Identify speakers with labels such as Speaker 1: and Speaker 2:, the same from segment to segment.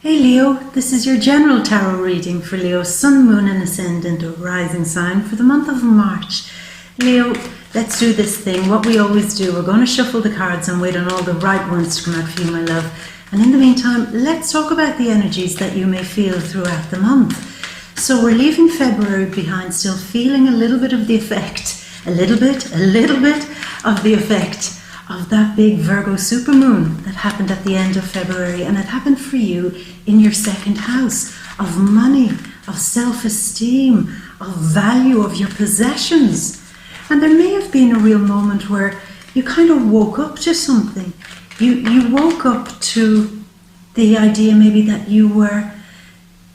Speaker 1: Hey Leo, this is your general tarot reading for Leo, Sun, Moon and Ascendant or Rising sign for the month of March. Leo, let's do this thing, what we always do. We're going to shuffle the cards and wait on all the right ones to come out for you, my love. And in the meantime, let's talk about the energies that you may feel throughout the month. So we're leaving February behind, still feeling a little bit of the effect, a little bit of the effect of that big Virgo supermoon that happened at the end of February, and it happened for you in your second house of money, of self-esteem, of value of your possessions. And there may have been a real moment where you kind of woke up to something. You woke up to the idea maybe that you were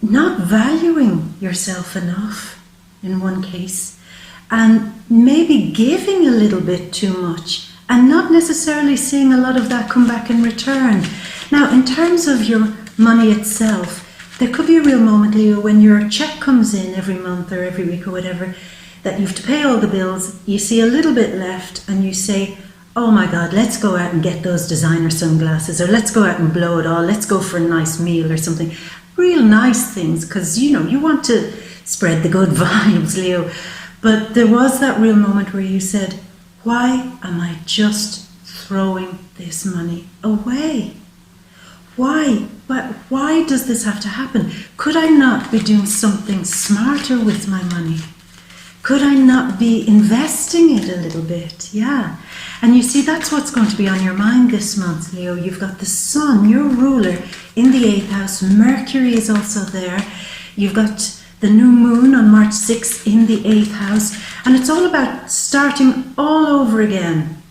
Speaker 1: not valuing yourself enough in one case, and maybe giving a little bit too much, and not necessarily seeing a lot of that come back in return. Now, in terms of your money itself, there could be a real moment, Leo, when your check comes in every month or every week or whatever, that you have to pay all the bills, you see a little bit left, and you say, oh my God, let's go out and get those designer sunglasses, or let's go out and blow it all, let's go for a nice meal or something. Real nice things, because, you know, you want to spread the good vibes, Leo. But there was that real moment where you said, why am I just throwing this money away? Why? But why does this have to happen? Could I not be doing something smarter with my money? Could I not be investing it a little bit? Yeah. And you see, that's what's going to be on your mind this month, Leo. You've got the Sun, your ruler, in the 8th house. Mercury is also there. You've got the new moon on March 6th in the 8th house. And it's all about starting all over again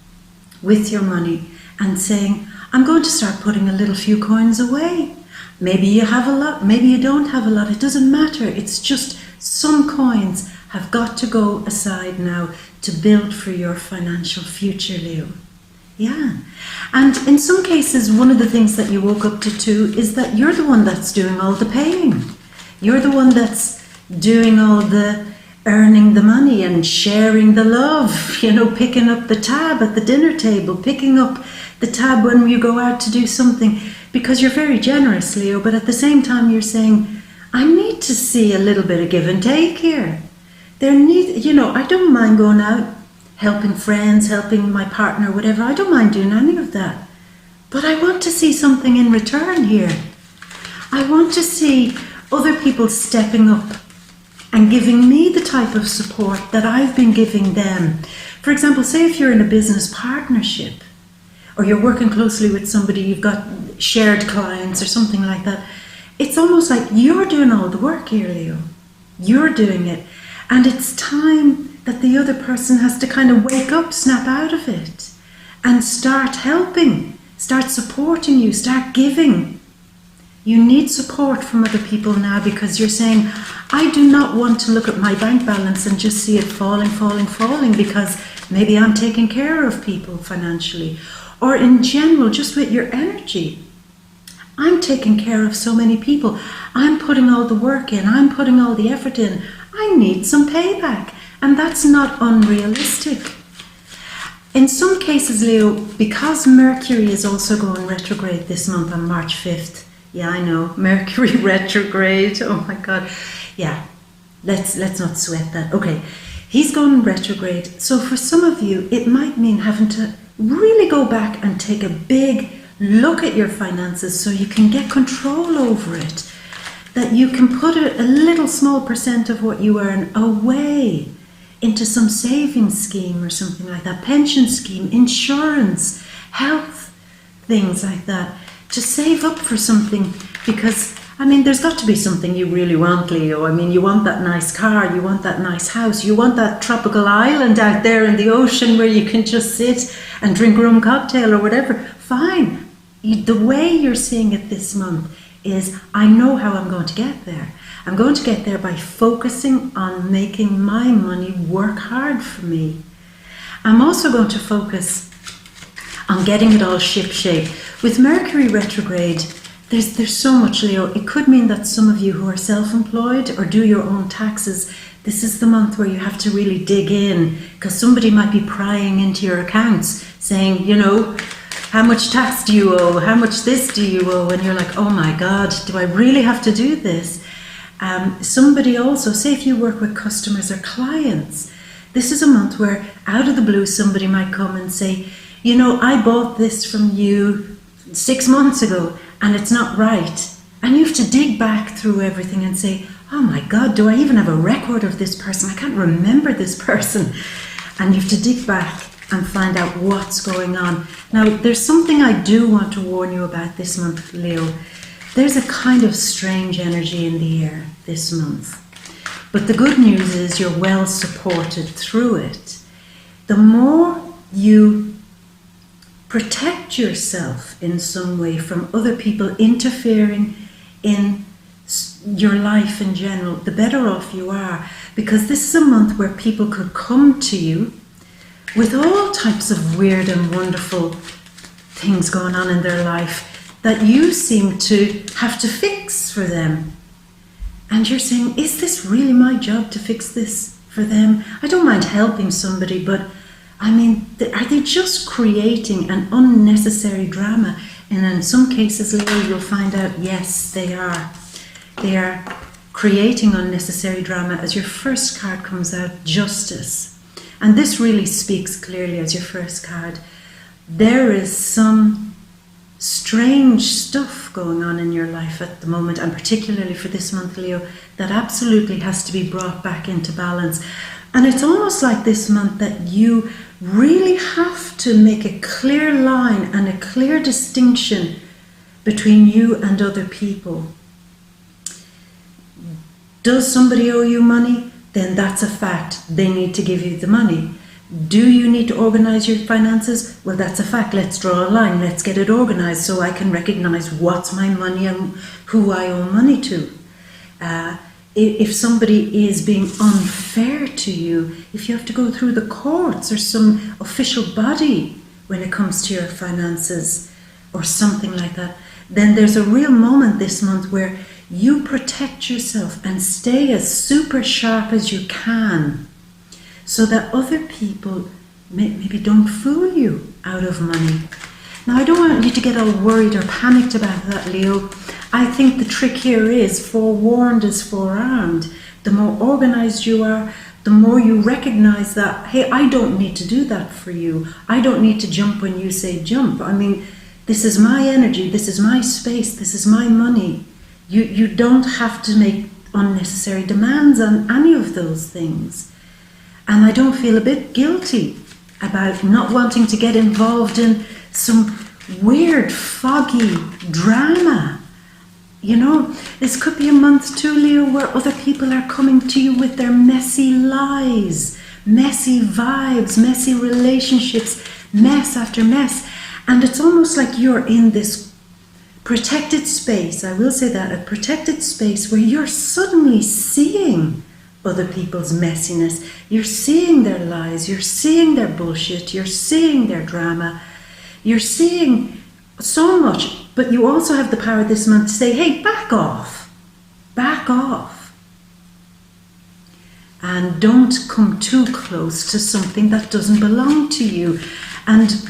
Speaker 1: with your money and saying, I'm going to start putting a little few coins away. Maybe you have a lot, maybe you don't have a lot. It doesn't matter. It's just some coins have got to go aside now to build for your financial future, Leo. Yeah. And in some cases, one of the things that you woke up to too is that you're the one that's doing all the paying. You're the one that's doing all the earning the money and sharing the love, you know, picking up the tab at the dinner table, picking up the tab when you go out to do something, because you're very generous, Leo, but at the same time you're saying, I need to see a little bit of give and take here. You know, I don't mind going out, helping friends, helping my partner, whatever. I don't mind doing any of that. But I want to see something in return here. I want to see other people stepping up and giving me the type of support that I've been giving them. For example, say if you're in a business partnership or you're working closely with somebody, you've got shared clients or something like that, it's almost like you're doing all the work here, Leo. You're doing it. And it's time that the other person has to kind of wake up, snap out of it, and start helping, start supporting you, start giving. You need support from other people now, because you're saying, I do not want to look at my bank balance and just see it falling, because maybe I'm taking care of people financially. Or in general, just with your energy. I'm taking care of so many people. I'm putting all the work in. I'm putting all the effort in. I need some payback. And that's not unrealistic. In some cases, Leo, because Mercury is also going retrograde this month on March 5th. Yeah, I know, Mercury retrograde. Oh my God. Yeah, let's not sweat that. Okay, he's going retrograde. So for some of you, it might mean having to really go back and take a big look at your finances so you can get control over it. That you can put a little small percent of what you earn away into some savings scheme or something like that, pension scheme, insurance, health, things like that, to save up for something. Because, I mean, there's got to be something you really want, Leo. I mean, you want that nice car, you want that nice house, you want that tropical island out there in the ocean where you can just sit and drink rum cocktail or whatever. Fine. The way you're seeing it this month is, I know how I'm going to get there. I'm going to get there by focusing on making my money work hard for me. I'm also going to focus on getting it all ship-shape. With Mercury retrograde, there's so much, Leo. It could mean that some of you who are self-employed or do your own taxes, this is the month where you have to really dig in, because somebody might be prying into your accounts saying, you know, how much tax do you owe? How much this do you owe? And you're like, oh my God, do I really have to do this? Somebody also, say if you work with customers or clients, this is a month where out of the blue somebody might come and say, you know, I bought this from you 6 months ago and it's not right. And you have to dig back through everything and say, oh my God, do I even have a record of this person? I can't remember this person. And you have to dig back and find out what's going on. Now, there's something I do want to warn you about this month, Leo. There's a kind of strange energy in the air this month. But the good news is you're well supported through it. The more you protect yourself in some way from other people interfering in your life in general, the better off you are. Because this is a month where people could come to you with all types of weird and wonderful things going on in their life that you seem to have to fix for them. And you're saying, is this really my job to fix this for them? I don't mind helping somebody, but I mean, are they just creating an unnecessary drama? And in some cases, Leo, you'll find out, yes, they are. They are creating unnecessary drama. As your first card comes out, justice. And this really speaks clearly as your first card. There is some strange stuff going on in your life at the moment, and particularly for this month, Leo, that absolutely has to be brought back into balance. And it's almost like this month that you really have to make a clear line and a clear distinction between you and other people. Does somebody owe you money? Then that's a fact. They need to give you the money. Do you need to organize your finances? Well, that's a fact. Let's draw a line. Let's get it organized so I can recognize what's my money and who I owe money to. If somebody is being unfair to you, if you have to go through the courts or some official body when it comes to your finances or something like that, then there's a real moment this month where you protect yourself and stay as super sharp as you can so that other people maybe don't fool you out of money. Now, I don't want you to get all worried or panicked about that, Leo. I think the trick here is forewarned is forearmed. The more organized you are, the more you recognize that, hey, I don't need to do that for you. I don't need to jump when you say jump. I mean, this is my energy, this is my space, this is my money. You don't have to make unnecessary demands on any of those things. And I don't feel a bit guilty about not wanting to get involved in some weird, foggy drama. You know, this could be a month too, Leo, where other people are coming to you with their messy lies, messy vibes, messy relationships, mess after mess. And it's almost like you're in this protected space, I will say that, a protected space where you're suddenly seeing other people's messiness. You're seeing their lies, you're seeing their bullshit, you're seeing their drama, you're seeing so much, but you also have the power this month to say, hey, back off, and don't come too close to something that doesn't belong to you. And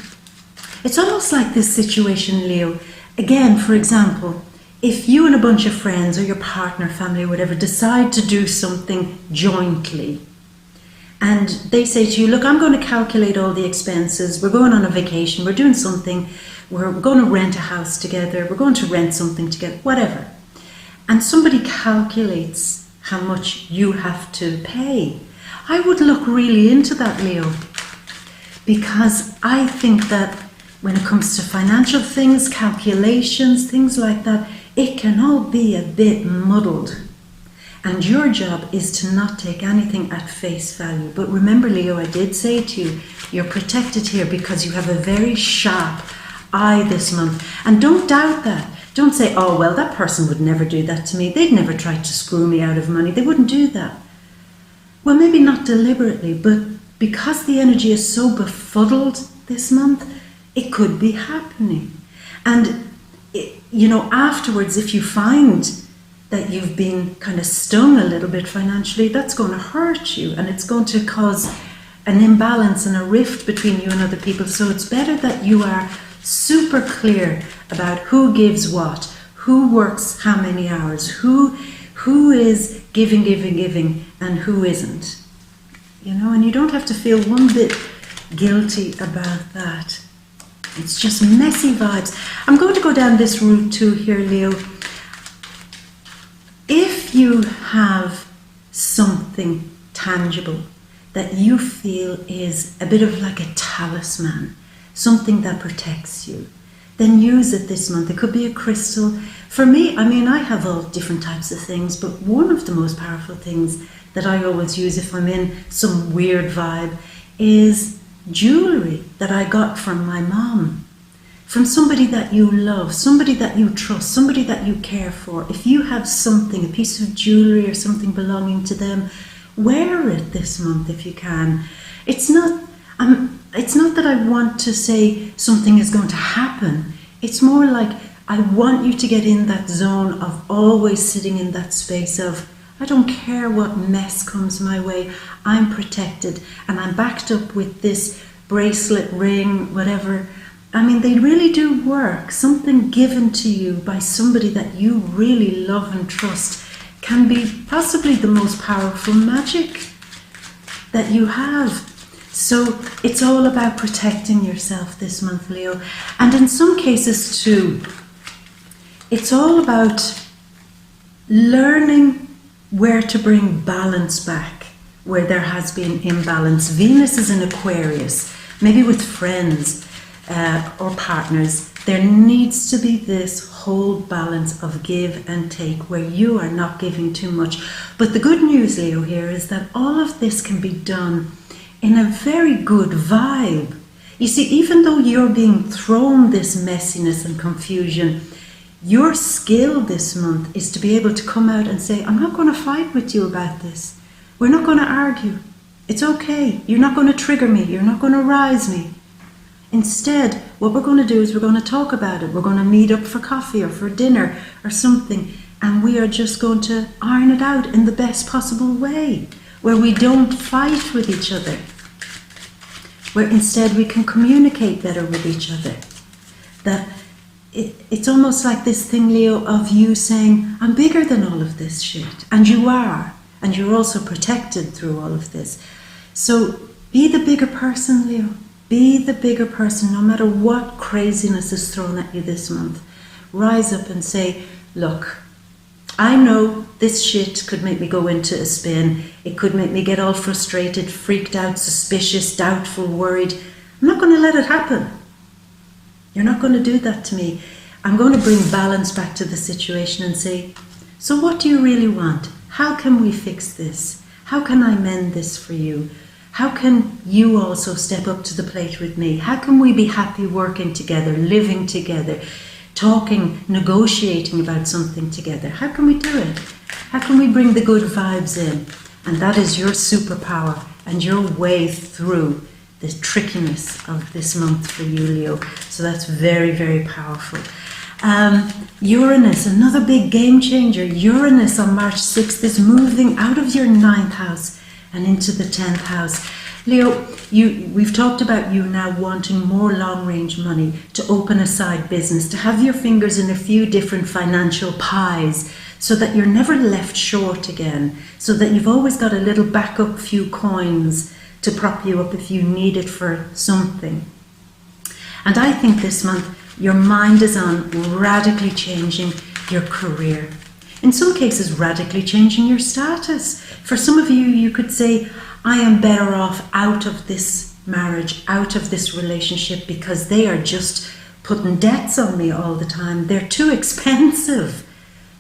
Speaker 1: it's almost like this situation, Leo. Again, for example, if you and a bunch of friends or your partner, family, or whatever, decide to do something jointly, and they say to you, look, I'm going to calculate all the expenses, we're going on a vacation, we're doing something, we're going to rent a house together, we're going to rent something together, whatever. And somebody calculates how much you have to pay. I would look really into that, Leo, because I think that when it comes to financial things, calculations, things like that, it can all be a bit muddled. And your job is to not take anything at face value. But remember, Leo, I did say to you, you're protected here because you have a very sharp eye this month. And don't doubt that. Don't say, oh, well, that person would never do that to me. They'd never try to screw me out of money. They wouldn't do that. Well, maybe not deliberately, but because the energy is so befuddled this month, it could be happening. And, afterwards, if you find that you've been kind of stung a little bit financially, that's going to hurt you and it's going to cause an imbalance and a rift between you and other people. So it's better that you are super clear about who gives what, who works how many hours, who is giving, and who isn't. You know, and you don't have to feel one bit guilty about that. It's just messy vibes. I'm going to go down this route too here, Leo. If you have something tangible that you feel is a bit of like a talisman, something that protects you, then use it this month. It could be a crystal. For me, I mean, I have all different types of things, but one of the most powerful things that I always use if I'm in some weird vibe is jewelry that I got from my mom. From somebody that you love, somebody that you trust, somebody that you care for. If you have something, a piece of jewelry or something belonging to them, wear it this month if you can. It's not that I want to say something is going to happen. It's more like I want you to get in that zone of always sitting in that space of, I don't care what mess comes my way, I'm protected and I'm backed up with this bracelet, ring, whatever. I mean, they really do work. Something given to you by somebody that you really love and trust can be possibly the most powerful magic that you have. So it's all about protecting yourself this month, Leo. And in some cases too, it's all about learning where to bring balance back where there has been imbalance. Venus is in Aquarius, maybe with friends or partners. There needs to be this whole balance of give and take where you are not giving too much. But the good news, Leo, here is that all of this can be done in a very good vibe. You see, even though you're being thrown this messiness and confusion, your skill this month is to be able to come out and say, I'm not going to fight with you about this. We're not going to argue. It's okay. You're not going to trigger me. You're not going to rise me. Instead, what we're going to do is we're going to talk about it. We're going to meet up for coffee or for dinner or something, and we are just going to iron it out in the best possible way, where we don't fight with each other, where instead we can communicate better with each other. That it's almost like this thing, Leo, of you saying, I'm bigger than all of this shit. And you are. And you're also protected through all of this. So be the bigger person, Leo. Be the bigger person, no matter what craziness is thrown at you this month. Rise up and say, look, I know this shit could make me go into a spin. It could make me get all frustrated, freaked out, suspicious, doubtful, worried. I'm not going to let it happen. You're not going to do that to me. I'm going to bring balance back to the situation and say, so what do you really want? How can we fix this? How can I mend this for you? How can you also step up to the plate with me? How can we be happy working together, living together, talking, negotiating about something together? How can we do it? How can we bring the good vibes in? And that is your superpower and your way through the trickiness of this month for you, Leo. So that's very, very powerful. Uranus, another big game changer. Uranus on March 6th is moving out of your 9th house and into the 10th house. Leo, we've talked about you now wanting more long-range money, to open a side business, to have your fingers in a few different financial pies so that you're never left short again, so that you've always got a little backup few coins to prop you up if you need it for something. And I think this month your mind is on radically changing your career. In some cases, radically changing your status. For some of you, you could say, I am better off out of this marriage, out of this relationship, because they are just putting debts on me all the time. They're too expensive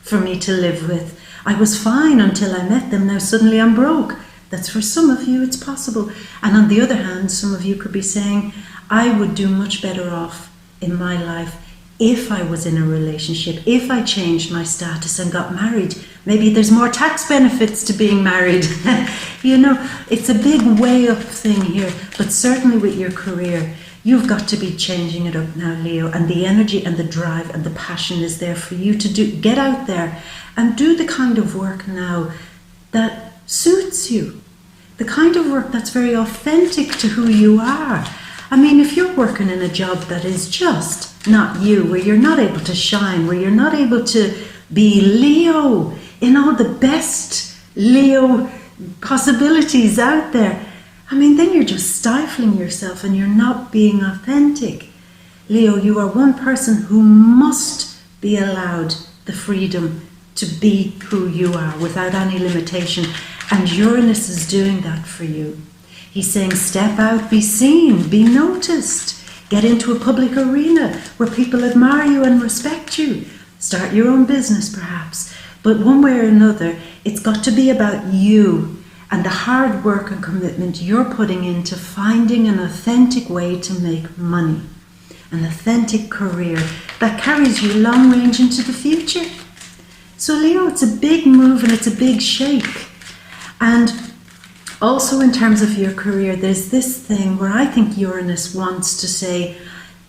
Speaker 1: for me to live with. I was fine until I met them. Now suddenly I'm broke. That's for some of you, it's possible. And on the other hand, some of you could be saying, I would do much better off in my life if I was in a relationship, if I changed my status and got married. Maybe there's more tax benefits to being married. You know, it's a big way up thing here, but certainly with your career, you've got to be changing it up now, Leo, and the energy and the drive and the passion is there for you to get out there and do the kind of work now that suits you, the kind of work that's very authentic to who you are. I mean, if you're working in a job that is just not you, where you're not able to shine, where you're not able to be Leo in all the best Leo possibilities out there, I mean, then you're just stifling yourself and you're not being authentic. Leo, you are one person who must be allowed the freedom to be who you are without any limitation. And Uranus is doing that for you. He's saying, step out, be seen, be noticed. Get into a public arena where people admire you and respect you. Start your own business, perhaps. But one way or another, it's got to be about you and the hard work and commitment you're putting into finding an authentic way to make money. An authentic career that carries you long range into the future. So Leo, it's a big move and it's a big shake. And also in terms of your career, there's this thing where I think Uranus wants to say,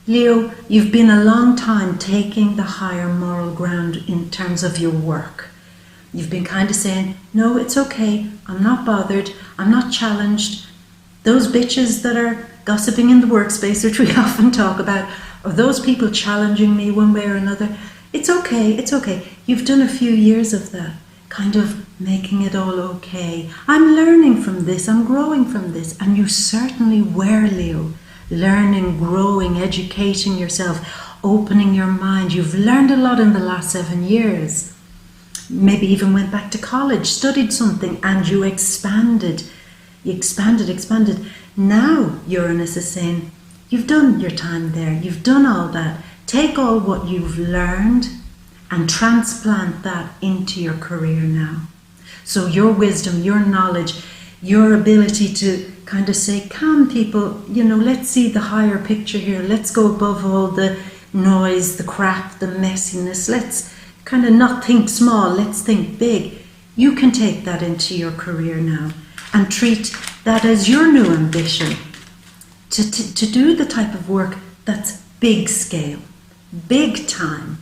Speaker 1: Leo, you've been a long time taking the higher moral ground in terms of your work. You've been kind of saying, no, it's okay, I'm not bothered, I'm not challenged. Those bitches that are gossiping in the workspace, which we often talk about, or those people challenging me one way or another, it's okay, it's okay. You've done a few years of that, kind of making it all okay. I'm learning from this, I'm growing from this, and you certainly were, Leo. Learning, growing, educating yourself, opening your mind. You've learned a lot in the last 7 years. Maybe even went back to college, studied something, and you expanded. You expanded. Now Uranus is saying, you've done your time there, you've done all that. Take all what you've learned and transplant that into your career now. So your wisdom, your knowledge, your ability to kind of say, come people, let's see the higher picture here. Let's go above all the noise, the crap, the messiness. Let's kind of not think small, let's think big. You can take that into your career now and treat that as your new ambition to do the type of work that's big scale, big time,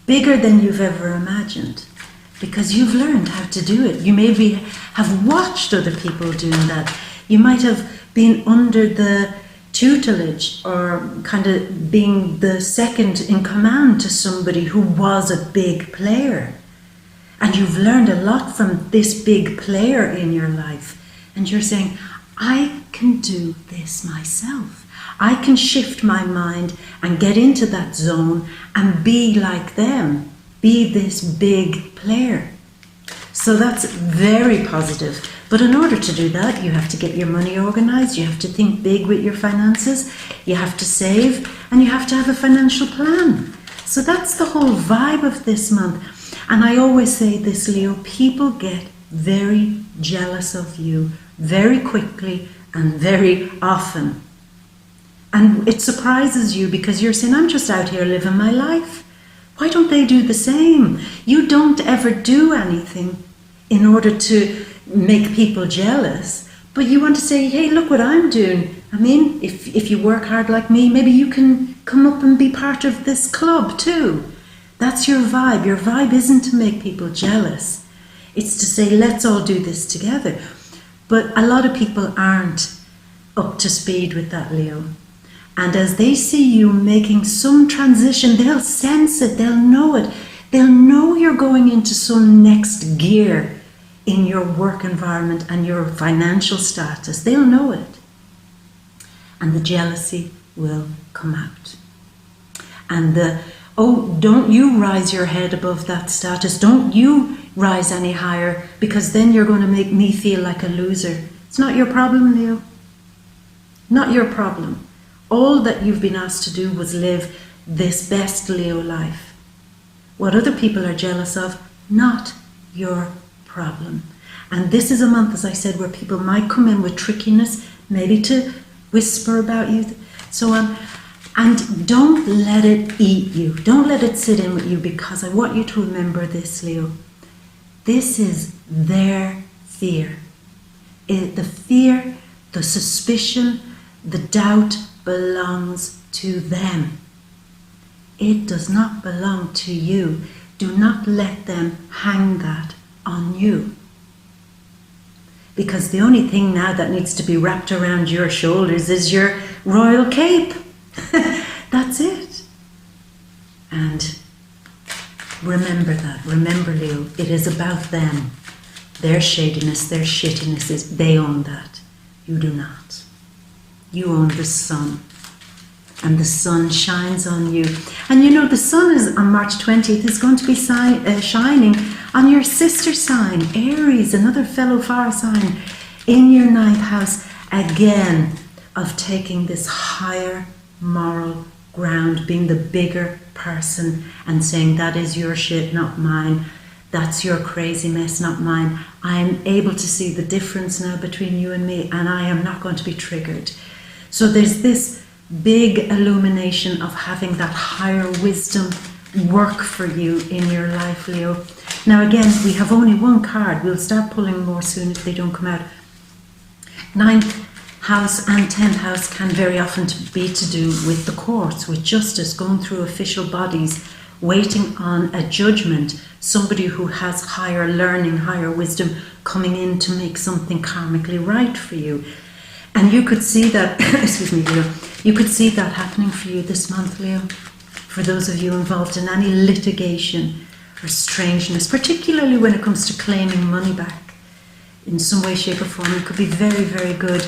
Speaker 1: bigger than you've ever imagined, because you've learned how to do it. You maybe have watched other people doing that. You might have been under the tutelage or kind of being the second in command to somebody who was a big player. And you've learned a lot from this big player in your life. And you're saying, I can do this myself. I can shift my mind and get into that zone and be like them, be this big player. So that's very positive. But in order to do that, you have to get your money organized, you have to think big with your finances, you have to save, and you have to have a financial plan. So that's the whole vibe of this month. And I always say this, Leo, people get very jealous of you very quickly and very often. And it surprises you because you're saying, I'm just out here living my life. Why don't they do the same? You don't ever do anything in order to make people jealous, but you want to say, hey, look what I'm doing. I mean, if you work hard like me, maybe you can come up and be part of this club too. That's your vibe. Your vibe isn't to make people jealous. It's to say, let's all do this together. But a lot of people aren't up to speed with that, Leo. And as they see you making some transition, they'll sense it, they'll know it. They'll know you're going into some next gear in your work environment and your financial status. They'll know it. And the jealousy will come out. And don't you rise your head above that status. Don't you rise any higher, because then you're going to make me feel like a loser. It's not your problem, Leo. Not your problem. All that you've been asked to do was live this best Leo life. What other people are jealous of, not your problem. And this is a month, as I said, where people might come in with trickiness, maybe to whisper about you, so on. And don't let it eat you. Don't let it sit in with you, because I want you to remember this, Leo. This is their fear. The fear, the suspicion, the doubt belongs to them. It does not belong to you. Do not let them hang that on you. because the only thing now that needs to be wrapped around your shoulders is your royal cape. That's it. And remember that. Remember, Leo, it is about them. Their shadiness, their shittiness, they own that. You do not. You own the sun. And the sun shines on you. And you know, the sun is on March 20th is going to be shining on your sister sign, Aries, another fellow fire sign, in your 9th house, again, of taking this higher moral ground, being the bigger person and saying, that is your shit, not mine. That's your crazy mess, not mine. I am able to see the difference now between you and me, and I am not going to be triggered. So there's this big illumination of having that higher wisdom work for you in your life, Leo. Now again, we have only one card. We'll start pulling more soon if they don't come out. 9th house and 10th house can very often be to do with the courts, with justice, going through official bodies, waiting on a judgment, somebody who has higher learning, higher wisdom coming in to make something karmically right for you. And you could see that, excuse me, Leo, you could see that happening for you this month, Leo. For those of you involved in any litigation or strangeness, particularly when it comes to claiming money back in some way, shape or form, it could be very, very good.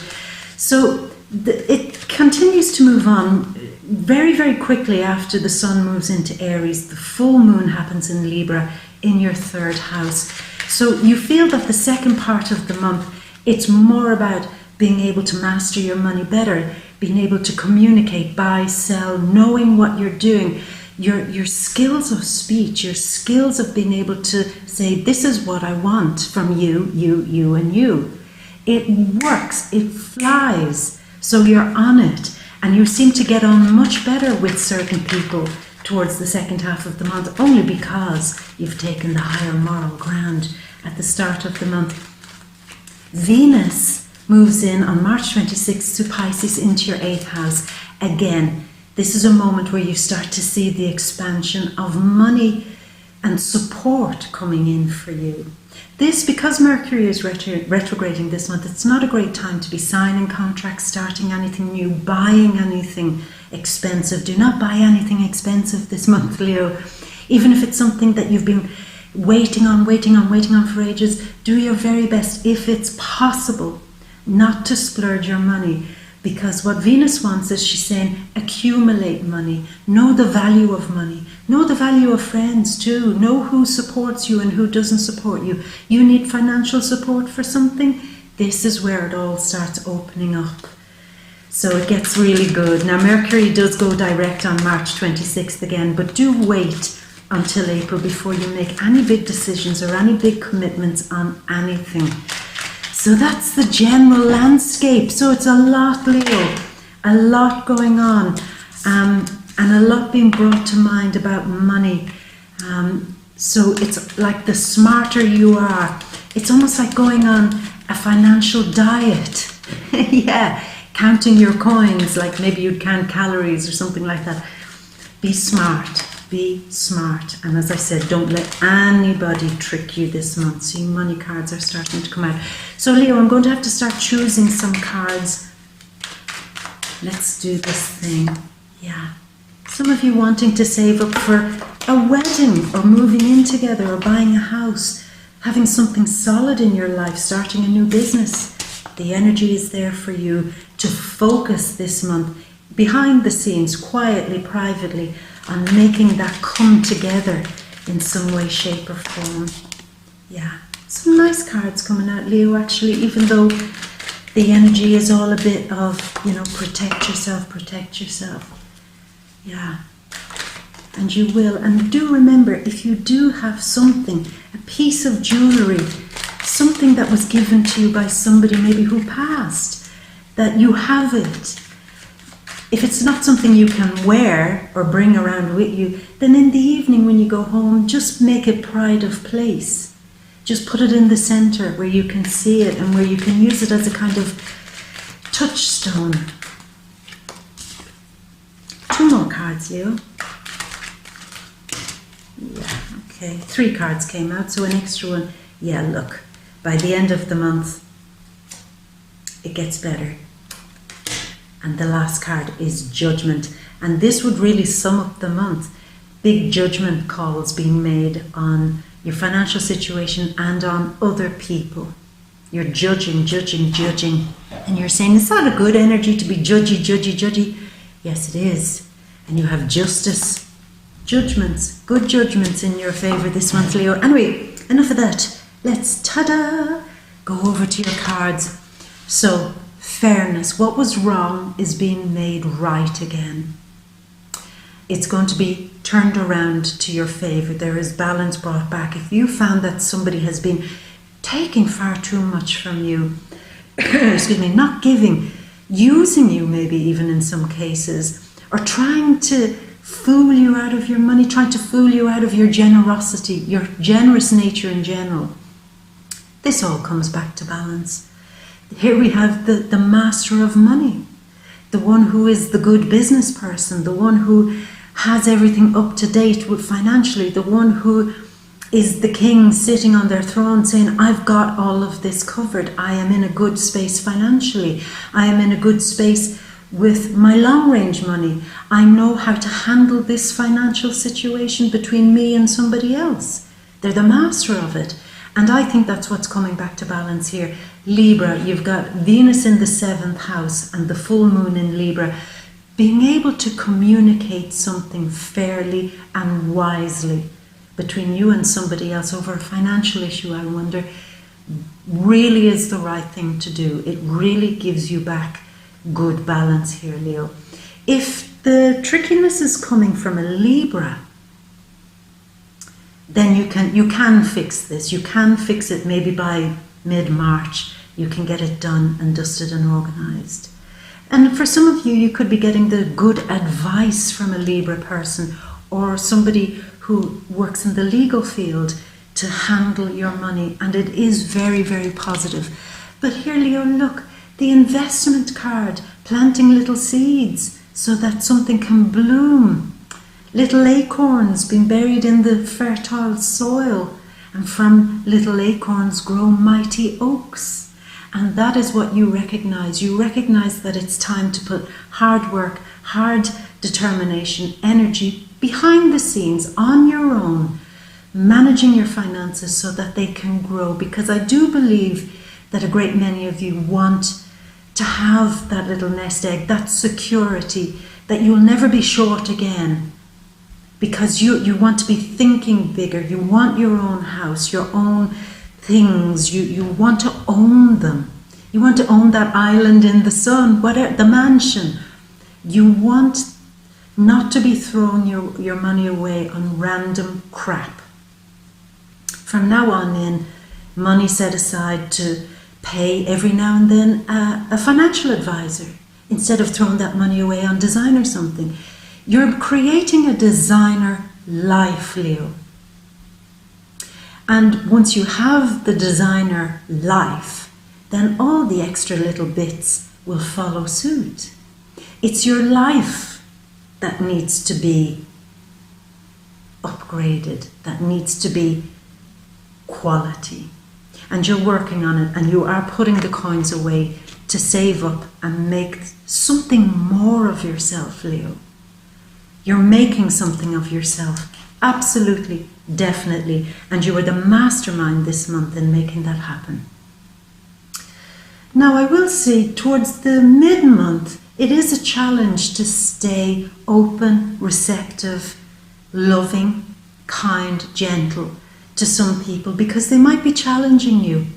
Speaker 1: So it continues to move on very, very quickly after the sun moves into Aries. The full moon happens in Libra in your 3rd house. So you feel that the second part of the month, it's more about being able to master your money better, being able to communicate, buy, sell, knowing what you're doing, your skills of speech, your skills of being able to say, this is what I want from you, you, and you. It works, it flies, so you're on it, and you seem to get on much better with certain people towards the second half of the month, only because you've taken the higher moral ground at the start of the month. Venus moves in on March 26th to Pisces into your 8th house. Again, this is a moment where you start to see the expansion of money and support coming in for you. This, because Mercury is retrograding this month, it's not a great time to be signing contracts, starting anything new, buying anything expensive. Do not buy anything expensive this month, Leo. Even if it's something that you've been waiting on for ages, do your very best, if it's possible, not to splurge your money, because what Venus wants is, she's saying, accumulate money, know the value of money, know the value of friends too, know who supports you and who doesn't support you. You need financial support for something, this is where it all starts opening up. So it gets really good. Now Mercury does go direct on March 26th again, but do wait until April before you make any big decisions or any big commitments on anything. So that's the general landscape. So it's a lot, Leo, a lot going on, and a lot being brought to mind about money. So it's like the smarter you are, it's almost like going on a financial diet. Yeah, counting your coins, like maybe you'd count calories or something like that. Be smart. Be smart, and as I said, don't let anybody trick you this month. See, money cards are starting to come out. So Leo, I'm going to have to start choosing some cards. Let's do this thing. Yeah. Some of you wanting to save up for a wedding, or moving in together, or buying a house, having something solid in your life, starting a new business. The energy is there for you to focus this month, behind the scenes, quietly, privately, on making that come together in some way, shape or form. Yeah, some nice cards coming out, Leo, actually, even though the energy is all a bit of, you know, protect yourself. Yeah, and you will. And do remember, if you do have something, a piece of jewellery, something that was given to you by somebody maybe who passed, that you have it. If it's not something you can wear or bring around with you, then in the evening when you go home, just make it pride of place. Just put it in the center where you can see it and where you can use it as a kind of touchstone. 2 more cards, Leo. Yeah, okay. 3 cards came out, so an extra one. Yeah, look, by the end of the month, it gets better. And the last card is judgment. And this would really sum up the month. Big judgment calls being made on your financial situation and on other people. You're judging. And you're saying, is that a good energy to be judgy? Yes, it is. And you have justice, judgments, good judgments in your favour this month, Leo. Anyway, enough of that. Let's, go over to your cards. So, fairness. What was wrong is being made right again. It's going to be turned around to your favour. There is balance brought back. If you found that somebody has been taking far too much from you, not giving, using you maybe even in some cases, or trying to fool you out of your money, trying to fool you out of your generosity, your generous nature in general, this all comes back to balance. Here we have the master of money, the one who is the good business person, the one who has everything up to date with financially, the one who is the king sitting on their throne saying, I've got all of this covered. I am in a good space financially. I am in a good space with my long range money. I know how to handle this financial situation between me and somebody else. They're the master of it. And I think that's what's coming back to balance here. Libra, you've got Venus in the 7th house and the full moon in Libra. Being able to communicate something fairly and wisely between you and somebody else over a financial issue, I wonder, really is the right thing to do. It really gives you back good balance here, Leo. If the trickiness is coming from a Libra, then you can fix this. You can fix it maybe by mid-March. You can get it done and dusted and organised. And for some of you, you could be getting the good advice from a Libra person or somebody who works in the legal field to handle your money. And it is very, very positive. But here, Leo, look, the investment card, planting little seeds so that something can bloom. Little acorns being buried in the fertile soil. And from little acorns grow mighty oaks. And that is what you recognize. You recognize that it's time to put hard work, hard determination, energy behind the scenes on your own, managing your finances so that they can grow. Because I do believe that a great many of you want to have that little nest egg, that security, that you'll never be short again. Because you want to be thinking bigger. You want your own house, your own things. You want to own them. You want to own that island in the sun, whatever, the mansion. You want not to be throwing your money away on random crap. From now on in, money set aside to pay every now and then a financial advisor instead of throwing that money away on design or something. You're creating a designer life, Leo. And once you have the designer life, then all the extra little bits will follow suit. It's your life that needs to be upgraded, that needs to be quality. And you're working on it, and you are putting the coins away to save up and make something more of yourself, Leo. You're making something of yourself, absolutely, definitely, and you are the mastermind this month in making that happen. Now, I will say towards the mid-month, it is a challenge to stay open, receptive, loving, kind, gentle to some people because they might be challenging you.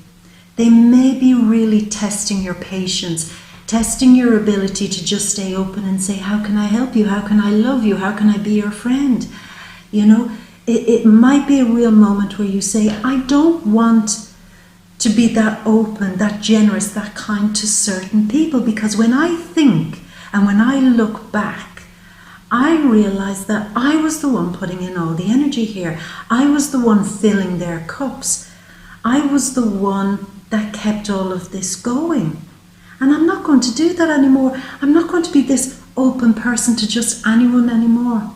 Speaker 1: They may be really testing your patience, testing your ability to just stay open and say, how can I help you? How can I love you? How can I be your friend? You know, it might be a real moment where you say, I don't want to be that open, that generous, that kind to certain people, because when I think and when I look back, I realize that I was the one putting in all the energy here. I was the one filling their cups. I was the one that kept all of this going. And I'm not going to do that anymore. I'm not going to be this open person to just anyone anymore.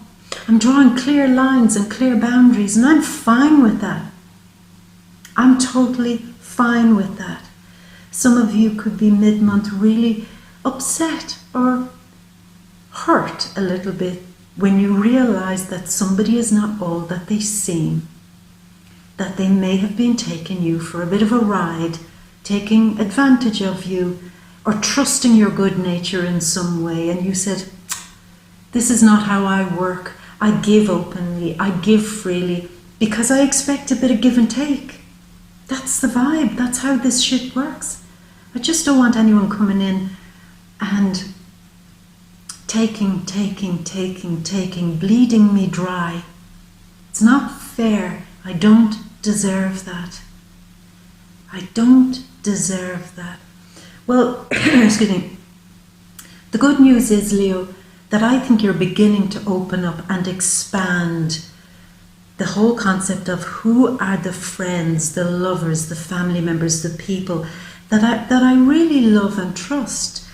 Speaker 1: I'm drawing clear lines and clear boundaries, and I'm fine with that. I'm totally fine with that. Some of you could be mid-month really upset or hurt a little bit when you realize that somebody is not all that they seem, that they may have been taking you for a bit of a ride, taking advantage of you, or trusting your good nature in some way, and you said, this is not how I work. I give openly, I give freely, because I expect a bit of give and take. That's the vibe, that's how this shit works. I just don't want anyone coming in and taking, bleeding me dry. It's not fair. I don't deserve that. I don't deserve that. Well, excuse me. The good news is, Leo, that I think you're beginning to open up and expand the whole concept of who are the friends, the lovers, the family members, the people that I really love and trust.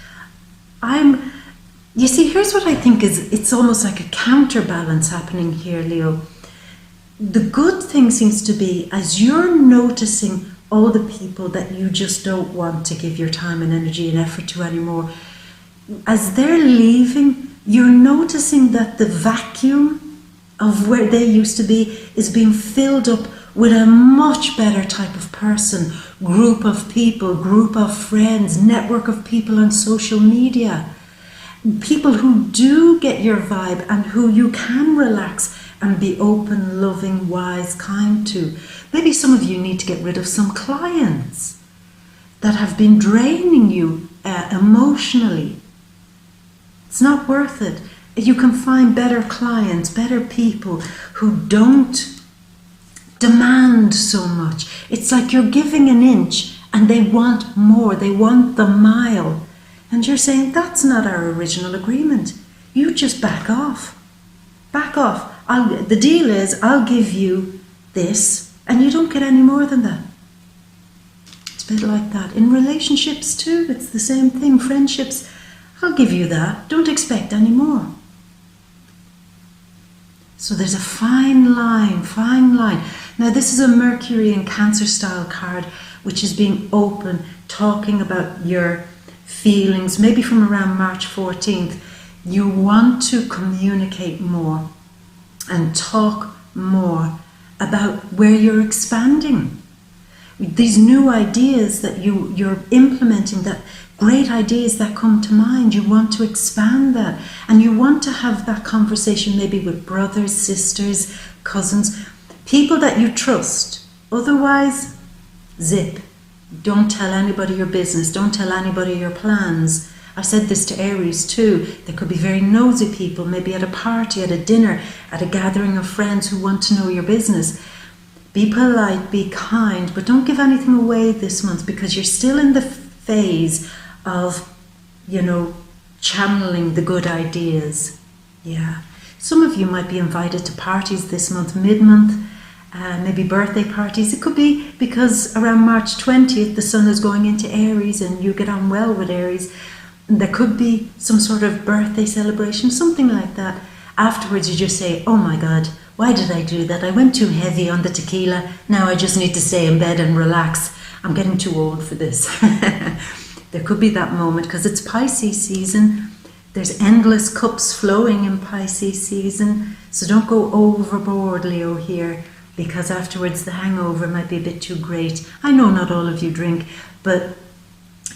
Speaker 1: You see, here's what I think is, it's almost like a counterbalance happening here, Leo. The good thing seems to be, as you're noticing all the people that you just don't want to give your time and energy and effort to anymore, as they're leaving, you're noticing that the vacuum of where they used to be is being filled up with a much better type of person, group of people, group of friends, network of people on social media. People who do get your vibe and who you can relax and be open, loving, wise, kind to. Maybe some of you need to get rid of some clients that have been draining you emotionally. It's not worth it. You can find better clients, better people who don't demand so much. It's like you're giving an inch and they want more. They want the mile. And you're saying, that's not our original agreement. You just back off. Back off. The deal is, I'll give you this and you don't get any more than that. It's a bit like that. In relationships too, it's the same thing. Friendships, I'll give you that. Don't expect any more. So there's a fine line, fine line. Now this is a Mercury and Cancer style card, which is being open, talking about your feelings, maybe from around March 14th. You want to communicate more and talk more about where you're expanding. These new ideas that you're implementing, that great ideas that come to mind, you want to expand that. And you want to have that conversation maybe with brothers, sisters, cousins, people that you trust. Otherwise, zip. Don't tell anybody your business. Don't tell anybody your plans. I said this to Aries too. There could be very nosy people, maybe at a party, at a dinner, at a gathering of friends who want to know your business. Be polite, be kind, but don't give anything away this month because you're still in the phase of, channeling the good ideas. Yeah. Some of you might be invited to parties this month, mid-month, maybe birthday parties. It could be because around March 20th, the sun is going into Aries and you get on well with Aries. There could be some sort of birthday celebration, something like that. Afterwards, you just say, oh my God, why did I do that? I went too heavy on the tequila. Now I just need to stay in bed and relax. I'm getting too old for this. There could be that moment because it's Pisces season. There's endless cups flowing in Pisces season. So don't go overboard, Leo, here, because afterwards the hangover might be a bit too great. I know not all of you drink, but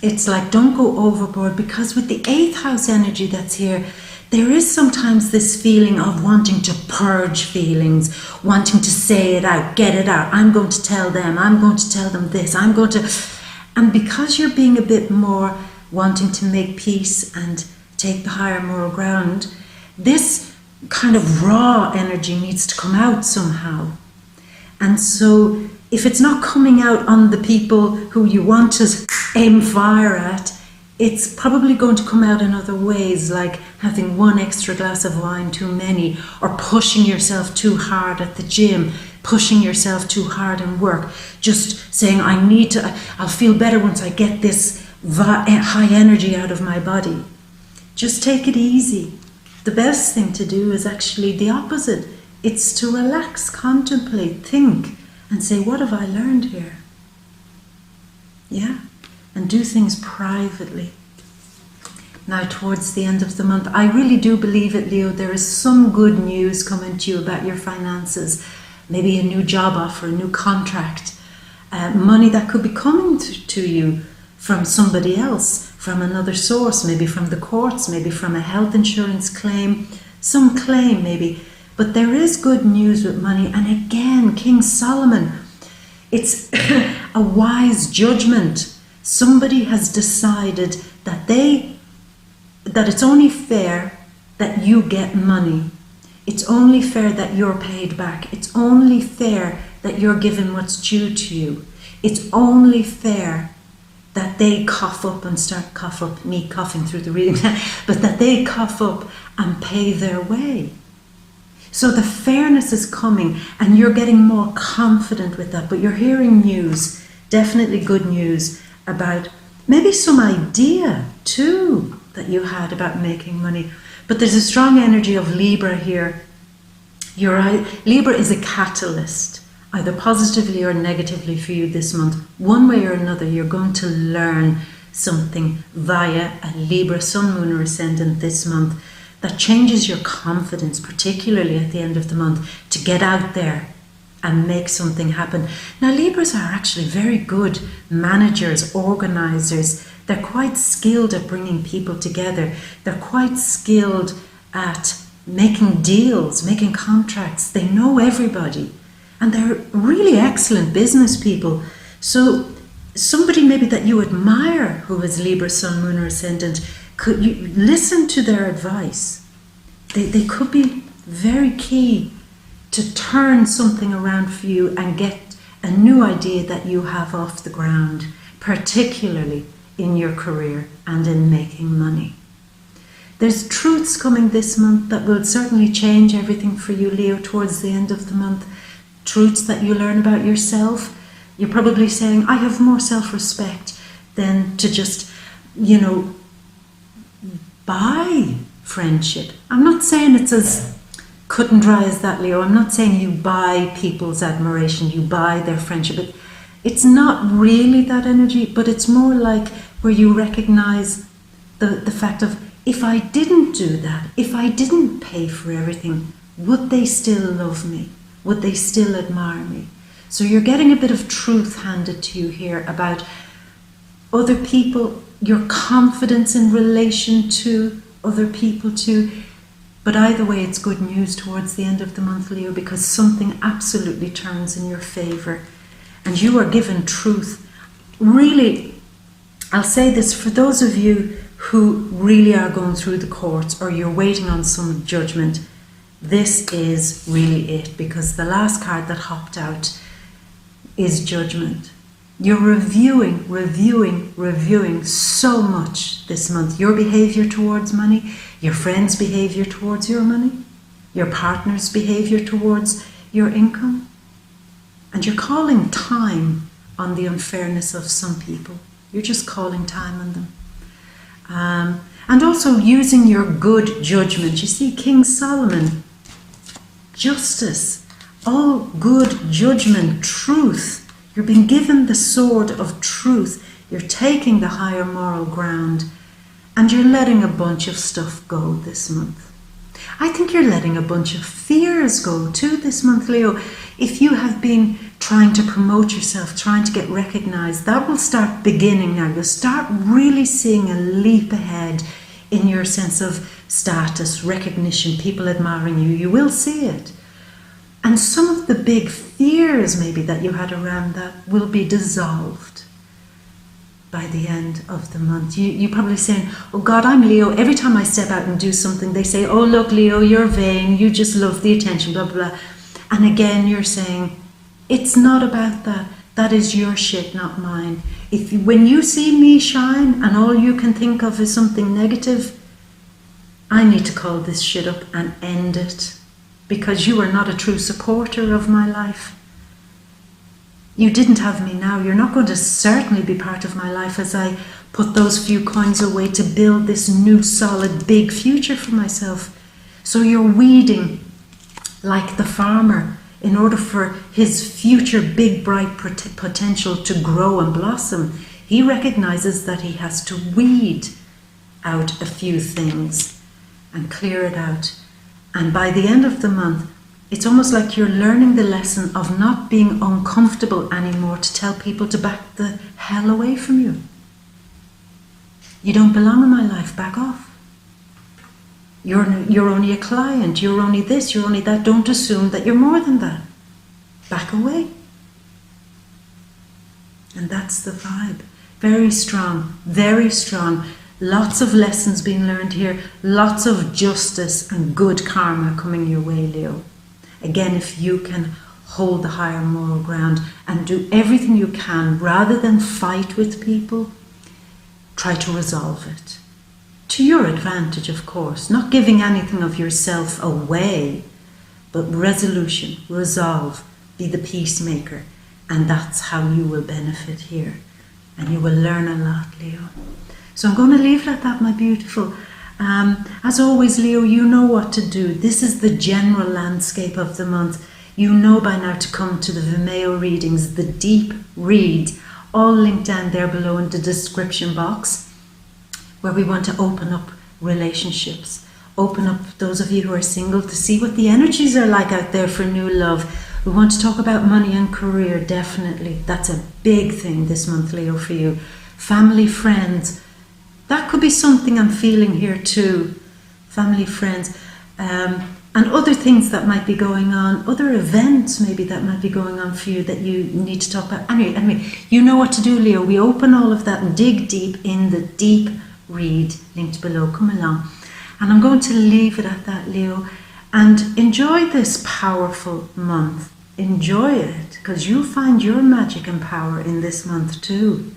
Speaker 1: it's like don't go overboard, because with the 8th house energy that's here, there is sometimes this feeling of wanting to purge feelings, wanting to say it out, get it out. I'm going to tell them, I'm going to tell them this, I'm going to... And because you're being a bit more wanting to make peace and take the higher moral ground, this kind of raw energy needs to come out somehow. And so if it's not coming out on the people who you want to aim fire at, it's probably going to come out in other ways, like having one extra glass of wine too many, or pushing yourself too hard at the gym, pushing yourself too hard in work, just saying, I'll feel better once I get this high energy out of my body. Just take it easy. The best thing to do is actually the opposite. It's to relax, contemplate, think, and say, what have I learned here? Yeah. and do things privately. Now, towards the end of the month, I really do believe it, Leo, there is some good news coming to you about your finances. Maybe a new job offer, a new contract, money that could be coming to you from somebody else, from another source, maybe from the courts, maybe from a health insurance claim, some claim maybe. But there is good news with money. And again, King Solomon, it's a wise judgment. Somebody has decided that it's only fair that you get money. It's only fair that you're paid back. It's only fair that you're given what's due to you. It's only fair that they cough up and start cough up, me coughing through the reading, but that they cough up and pay their way. So the fairness is coming, and you're getting more confident with that, but you're hearing news, definitely good news, about maybe some idea too that you had about making money. But there's a strong energy of Libra here. Libra is a catalyst, either positively or negatively for you this month. One way or another, you're going to learn something via a Libra Sun, Moon or Ascendant this month that changes your confidence, particularly at the end of the month, to get out there and make something happen. Now, Libras are actually very good managers, organizers. They're quite skilled at bringing people together. They're quite skilled at making deals, making contracts. They know everybody. And they're really excellent business people. So somebody maybe that you admire who is Libra, Sun, Moon or Ascendant, could you listen to their advice? They could be very key to turn something around for you and get a new idea that you have off the ground, particularly in your career and in making money. There's truths coming this month that will certainly change everything for you, Leo, towards the end of the month. Truths that you learn about yourself. You're probably saying, I have more self-respect than to just, buy friendship. I'm not saying it's as cut and dry as that, Leo. I'm not saying you buy people's admiration, you buy their friendship. It's not really that energy, but it's more like where you recognize the fact of, if I didn't do that, if I didn't pay for everything, would they still love me? Would they still admire me? So you're getting a bit of truth handed to you here about other people, your confidence in relation to other people too. But either way, it's good news towards the end of the month, Leo, because something absolutely turns in your favor. And you are given truth. Really, I'll say this, for those of you who really are going through the courts or you're waiting on some judgment, this is really it, because the last card that hopped out is judgment. You're reviewing so much this month. Your behavior towards money, your friends' behavior towards your money, your partner's behavior towards your income. And you're calling time on the unfairness of some people. You're just calling time on them. And also using your good judgment. You see, King Solomon, justice, all good judgment, truth. You're being given the sword of truth. You're taking the higher moral ground, and you're letting a bunch of stuff go this month. I think you're letting a bunch of fears go too this month, Leo. If you have been trying to promote yourself, trying to get recognized, that will start beginning now. You'll start really seeing a leap ahead in your sense of status, recognition, people admiring you. You will see it. And some of the big fears maybe that you had around that will be dissolved by the end of the month. You're probably saying, oh God, I'm Leo. Every time I step out and do something, they say, oh look, Leo, you're vain. You just love the attention, blah, blah, blah. And again, you're saying, it's not about that. That is your shit, not mine. When you see me shine and all you can think of is something negative, I need to call this shit up and end it. Because you are not a true supporter of my life. You didn't have me now. You're not going to certainly be part of my life as I put those few coins away to build this new, solid, big future for myself. So you're weeding like the farmer in order for his future big, bright potential to grow and blossom. He recognizes that he has to weed out a few things and clear it out. And by the end of the month, it's almost like you're learning the lesson of not being uncomfortable anymore to tell people to back the hell away from you. You don't belong in my life, back off. You're only a client, you're only this, you're only that. Don't assume that you're more than that. Back away. And that's the vibe. Very strong, very strong. Lots of lessons being learned here. Lots of justice and good karma coming your way, Leo. Again, if you can hold the higher moral ground and do everything you can, rather than fight with people, try to resolve it. To your advantage, of course. Not giving anything of yourself away, but resolution, resolve, be the peacemaker. And that's how you will benefit here. And you will learn a lot, Leo. So I'm going to leave it at that, my beautiful. As always, Leo, you know what to do. This is the general landscape of the month. You know by now to come to the VIMEO readings, the deep read, all linked down there below in the description box, where we want to open up relationships. Open up those of you who are single to see what the energies are like out there for new love. We want to talk about money and career, definitely. That's a big thing this month, Leo, for you. Family, friends. That could be something I'm feeling here too. Family, friends. And other things that might be going on. Other events maybe that might be going on for you that you need to talk about. Anyway, you know what to do, Leo. We open all of that and dig deep in the deep read linked below. Come along. And I'm going to leave it at that, Leo. And enjoy this powerful month. Enjoy it, because you'll find your magic and power in this month too.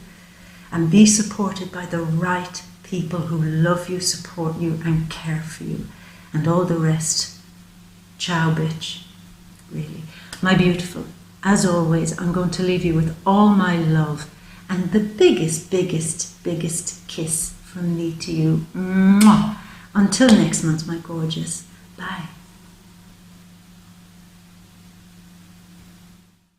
Speaker 1: And be supported by the right people who love you, support you, and care for you. And all the rest. Ciao, bitch. Really. My beautiful, as always, I'm going to leave you with all my love and the biggest kiss from me to you. Mwah. Until next month, my gorgeous.